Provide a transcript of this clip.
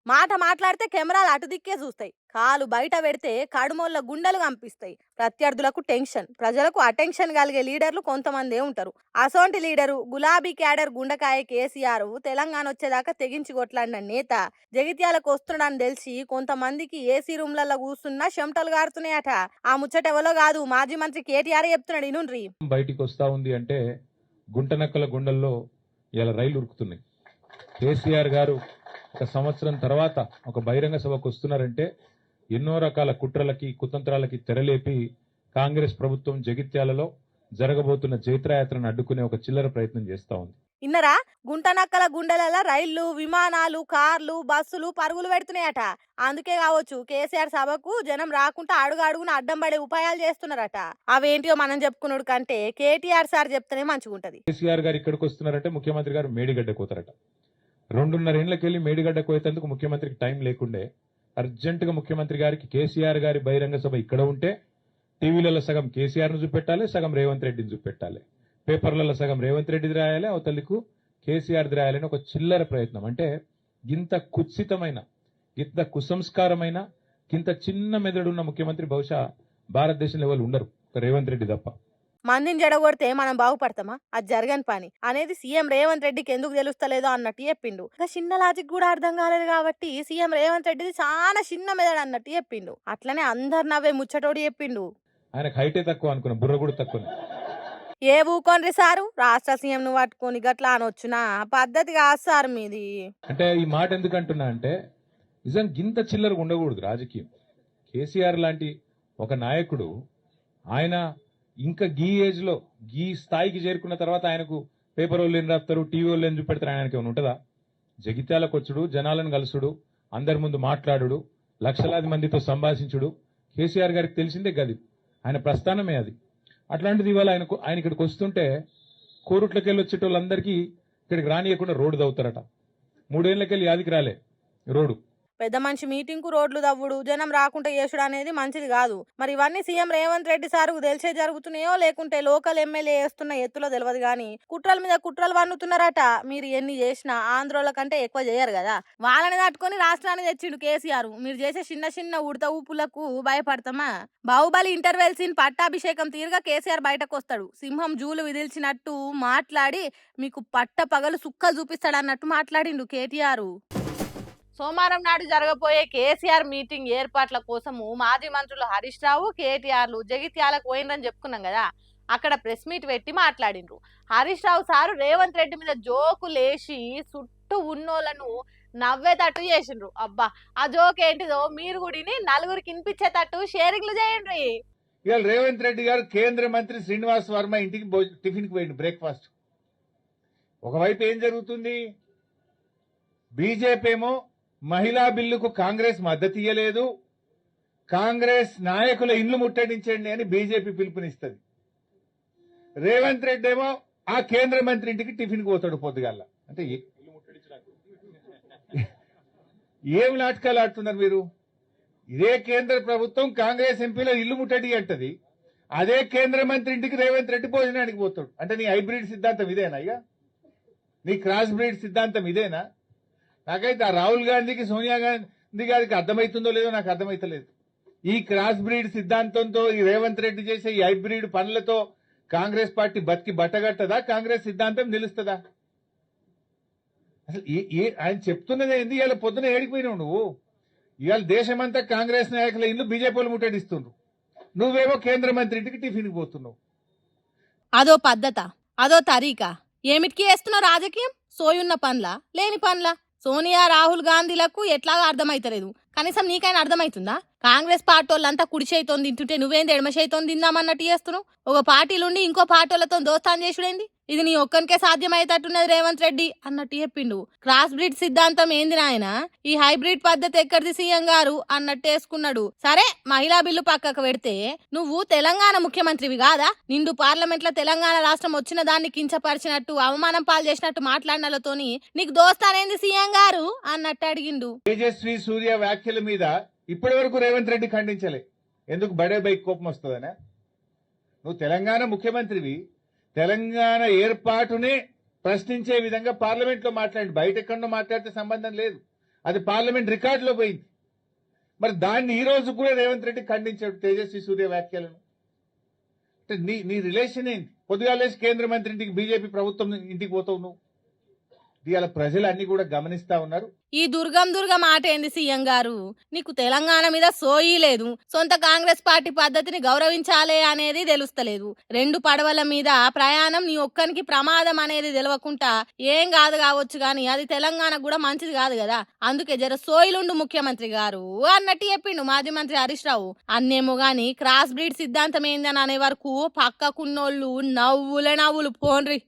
మాట మాట్లాడితే కెమెరాలు అటు దిక్కే చూస్తాయి, కాలు బయట పెడితే కడుమోళ్ళ గుండెలు కంపిస్తాయి. ప్రత్యర్థులకు టెన్షన్, ప్రజలకు అటెన్షన్ కలిగే లీడర్లు కొంతమందే ఉంటారు. అసోంటి లీడరు గులాబీ క్యాడర్ గుండకాయ కేసీఆర్ తెలంగాణ వచ్చేదాకా తెగించి కొట్లాడిన నేత జగిత్యాలకు వస్తున్నాడని తెలిసి కొంతమందికి ఏసీ రూమ్లలో కూర్చున్నా చెమటలు గారుతున్నాయట. ఆ ముచ్చట ఎవలో కాదు, మాజీ మంత్రి కేటీఆర్ చెప్తున్నాడు. ఇనుండ్రి. బయటికి వస్తా ఉంది అంటే గుంటనక్కల గుండెల్లో ఇలా రైలు ఉరుకుతున్నాయి. కేసీఆర్ గారు ఒక సంవత్సరం తర్వాత ఒక బహిరంగ సభకు వస్తున్నారంటే ఎన్నో రకాల కుట్రలకి కుతంత్రాలకి తెరలేపి కాంగ్రెస్ ప్రభుత్వం జగిత్యాలలో జరగబోతున్న జైత్రయాత్రను అడ్డుకునే ఒక చిల్లర ప్రయత్నం చేస్తా ఉంది. ఇన్నరా, గుంటనక్కల గుండెల రైళ్లు, విమానాలు, కార్లు, బస్సులు పరుగులు పెడుతున్నాయట. అందుకే కావచ్చు కేసీఆర్ సభకు జనం రాకుండా అడుగు అడుగున అడ్డం పడే ఉపాయాలు చేస్తున్నారట. అవేంటియో మనం చెప్పుకున్నాడు కంటే కేటీఆర్ సార్ చెప్తేనే మంచిగుంటది. కేసీఆర్ గారు ఇక్కడికి వస్తున్నారంటే ముఖ్యమంత్రి గారు మేడిగడ్డ కోతారట. 2.5 ఏళ్లకెళ్లి మేడిగడ్డ కోయేందుకు ముఖ్యమంత్రికి టైం లేకుండే అర్జెంటుగా ముఖ్యమంత్రి గారికి కేసీఆర్ గారి బహిరంగ సభ ఇక్కడ ఉంటే టీవీలలో సగం కేసీఆర్ ను చూపెట్టాలి, సగం రేవంత్ రెడ్డిని చూపెట్టాలి, పేపర్లలో సగం రేవంత్ రెడ్డిది రాయాలి, అవతలికు కేసీఆర్ది రాయాలని ఒక చిల్లర ప్రయత్నం. అంటే ఇంత కుత్సితమైన, ఇంత కుసంస్కారమైన, ఇంత చిన్న మెదడున్న ముఖ్యమంత్రి బహుశా భారతదేశంలో ఎవరు ఉండరు, రేవంత్ రెడ్డి తప్ప. మందిని జడగొడితే మనం బాగుపడతామా? అది జరగని పని అనేది సీఎం రేవంత్ రెడ్డికి ఎందుకు తెలుస్తలేదో అన్నట్టు చెప్పిండు. చిన్న లాజిక్ కూడా అర్థం కాలేదు కాబట్టి సీఎం రేవంత్ రెడ్డిది చాలా చిన్న మెదడు అన్నట్టు చెప్పిండు. అట్లనే అందరు నవ్వే ముచ్చటోడు చెప్పిండు. ఆయనకు హైటే తక్కువ అనుకున్న, బుర్ర కూడా తక్కువ. ఏ ఊకోండ్రి సారు, రాష్ట్ర సీఎం ను పట్టుకొని గట్లా అనొచ్చునా? పద్ధతి కాదు సార్ మీది. అంటే ఈ మాట ఎందుకు అంటున్నా అంటే నిజం గింత చిల్లరగా ఉండకూడదు రాజకీయం. కేసీఆర్ లాంటి ఒక నాయకుడు ఆయన ఇంకా గీ ఏజ్ లో గీ స్థాయికి చేరుకున్న తర్వాత ఆయనకు పేపర్ వాళ్ళు ఏం రాస్తారు, టీవీ వాళ్ళు ఏం చూపెడతారు, ఆయనకి ఏమైనా ఉంటుందా? జగిత్యాలకు వచ్చుడు, జనాలను కలుసుడు, అందరి ముందు మాట్లాడుడు, లక్షలాది మందితో సంభాషించుడు కేసీఆర్ గారికి తెలిసిందే గది, ఆయన ప్రస్థానమే అది. అట్లాంటిది ఇవాళ ఆయన ఇక్కడికి వస్తుంటే కోరుట్లకెళ్ళి వచ్చేటోళ్ళందరికీ ఇక్కడికి రానియకుండా రోడ్డు దవ్వుతారట. 3 ఏళ్లకెళ్ళి యాదికి రాలే రోడ్డు. పెద్ద మనిషి మీటింగ్ కు రోడ్లు దవ్వుడు, జనం రాకుండా చేసుడు అనేది మంచిది కాదు. మరి ఇవన్నీ సీఎం రేవంత్ రెడ్డి సార్కు తెలిసే జరుగుతున్నాయో లేకుంటే లోకల్ ఎమ్మెల్యే వేస్తున్న ఎత్తులో తెలియదు గానీ కుట్రల మీద కుట్రలు వన్నుతున్నారట. మీరు ఎన్ని చేసినా ఆంధ్రోల కంటే ఎక్కువ చేయరు కదా. వాళ్ళని తట్టుకొని రాష్ట్రాన్ని తెచ్చిండు కేసీఆర్. మీరు చేసే చిన్న చిన్న ఉడత ఊపులకు భయపడతామా? బాహుబలి ఇంటర్వెల్ సీన్ పట్టాభిషేకం తీరుగా కేసీఆర్ బయటకు వస్తాడు. సింహం జూలు విదిల్చినట్టు మాట్లాడి మీకు పట్ట పగలు సుక్కలు చూపిస్తాడన్నట్టు మాట్లాడిండు కేటీఆర్. సోమవారం నాడు జరగబోయే కేసీఆర్ మీటింగ్ ఏర్పాట్ల కోసము మాజీ మంత్రులు హరీష్ రావు, కేటీఆర్లు జగిత్యాలకు పోయినని చెప్పుకున్నాం కదా. అక్కడ ప్రెస్ మీట్ పెట్టి మాట్లాడిండ్రు. హరీష్ రావు సారు రేవంత్ రెడ్డి మీద జోకులేసి చుట్టూ ఉన్నోళ్లను నవ్వేటట్టు చేసిండ్రు. అబ్బా, ఆ జోక్ ఏంటిదో మీరు కూడా నలుగురికి వినిపించేటట్టు షేరింగ్లు చేయండి. ఇవాళ రేవంత్ రెడ్డి గారు కేంద్ర మంత్రి శ్రీనివాస్ వర్మ ఇంటికి టిఫిన్ కి పోయింది, బ్రేక్ఫాస్ట్. ఒకవైపు ఏం జరుగుతుంది? బీజేపీ ఏమో మహిళా బిల్లుకు కాంగ్రెస్ మద్దతు ఇయ్యలేదు, కాంగ్రెస్ నాయకుల ఇండ్లు ముట్టడించండి అని బీజేపీ పిలుపునిస్తుంది. రేవంత్ రెడ్డి ఏమో ఆ కేంద్ర మంత్రి ఇంటికి టిఫిన్ పోతాడు పొద్దుగాల. అంటే ఏం నాటకాలు ఆడుతున్నారు మీరు? ఇదే కేంద్ర ప్రభుత్వం కాంగ్రెస్ ఎంపీలో ఇల్లు ముట్టడి అంటది, అదే కేంద్ర మంత్రి ఇంటికి రేవంత్ రెడ్డి భోజనానికి పోతాడు. అంటే నీ హైబ్రిడ్ సిద్ధాంతం ఇదేనా? ఇక నీ క్రాస్ బ్రీడ్ సిద్ధాంతం ఇదేనా? నాకైతే ఆ రాహుల్ గాంధీకి సోనియా గాంధీ గారికి అర్థమవుతుందో లేదో నాకు అర్థమైతలేదు. ఈ క్రాస్ బ్రీడ్ సిద్ధాంతంతో ఈ రేవంత్ రెడ్డి చేసే ఈ హైబ్రిడ్ పనులతో కాంగ్రెస్ పార్టీ బతికి బట్టగట్టదా? కాంగ్రెస్ సిద్ధాంతం నిలుస్తుందా? అసలు ఆయన చెప్తున్నది ఏంది? ఇవాళ పొద్దున ఏడిపోయినావు నువ్వు. ఇవాళ దేశమంతా కాంగ్రెస్ నాయకుల ఇల్లు బీజేపీలు ముట్టడిస్తుండ్రు, నువ్వేమో కేంద్ర మంత్రి ఇంటికి టిఫిన్కి పోతున్నావు. అదో పద్ధత, అదో తరీకా? ఏమిటికి వేస్తున్నావు రాజకీయం? సోయున్న పనుల లేని పనుల? సోనియా రాహుల్ గాంధీలకు ఎట్లాగా అర్థమైతలేదు, కనీసం నీకైనా అర్థమవుతుందా? కాంగ్రెస్ పార్టీ వాళ్ళంతా కుడి చేతోని తింటుంటే నువ్వేంది ఎడమ చేతోని తిందామన్నట్టు చేస్తున్నావు. ఒక పార్టీలుండి ఇంకో పార్టీ వాళ్ళతో దోస్తాన్ చేసుడేంది? ఇది నీ ఒక్కనికే సాధ్యమయ్యేటట్టున్నది రేవంత్ రెడ్డి అన్నట్టు చెప్పిండు. క్రాస్ బ్రీడ్ సిద్ధాంతం ఏంది నాయన? ఈ హైబ్రిడ్ పద్ధతి ఎక్కడిది సీఎం గారు అన్నట్టు వేసుకున్నాడు. సరే, మహిళా బిల్లు పక్కకు పెడితే నువ్వు తెలంగాణ ముఖ్యమంత్రివి కాదా? నిండు పార్లమెంట్ లో తెలంగాణ రాష్ట్రం వచ్చిన దాన్ని కించపరిచినట్టు అవమానం పాలు చేసినట్టు మాట్లాడినలతోని నీకు దోస్తానేంది సీఎం గారు అన్నట్టు అడిగిండు. తేజస్వి సూర్య వ్యాఖ్యల మీద ఇప్పటి వరకు రేవంత్ రెడ్డి ఖండించలే. ఎందుకు? బడే బైక్ కోపం వస్తుందనే. నువ్వు తెలంగాణ ముఖ్యమంత్రివి, తెలంగాణ ఏర్పాటునే ప్రశ్నించే విధంగా పార్లమెంట్ లో మాట్లాడి, బయట ఎక్కడో మాట్లాడితే సంబంధం లేదు. అది పార్లమెంట్ రికార్డులో పోయింది. మరి దాన్ని ఈ రోజు కూడా రేవంత్ రెడ్డి ఖండించాడు తేజస్వి సూర్య వ్యాఖ్యలను. అంటే నీ రిలేషన్ ఏంటి? పొద్దుగాలేసి కేంద్ర మంత్రి ఇంటికి బీజేపీ ప్రభుత్వం ఇంటికి పోతావు నువ్వు. ఇవాళ ప్రజలు అన్ని కూడా గమనిస్తా ఉన్నారు. ఈ దుర్గం మాట ఏంది సీఎం గారు? నీకు తెలంగాణ మీద సోయి లేదు, సొంత కాంగ్రెస్ పార్టీ పద్ధతిని గౌరవించాలే అనేది తెలుస్తలేదు. రెండు పడవల మీద ప్రయాణం నీ ఒక్కనికి ప్రమాదం అనేది తెలియకుండా ఏం కాదు కావచ్చు గాని అది తెలంగాణకు కూడా మంచిది కాదు కదా. అందుకే జర సోయిలుండు ముఖ్యమంత్రి గారు అన్నట్టు చెప్పిండు మాజీ మంత్రి హరీష్ రావు. అన్నేమో గాని క్రాస్ బ్రీడ్ సిద్ధాంతం ఏందని అనే వరకు పక్కకున్నోళ్ళు నవ్వులే నవ్వులు పోన్రి.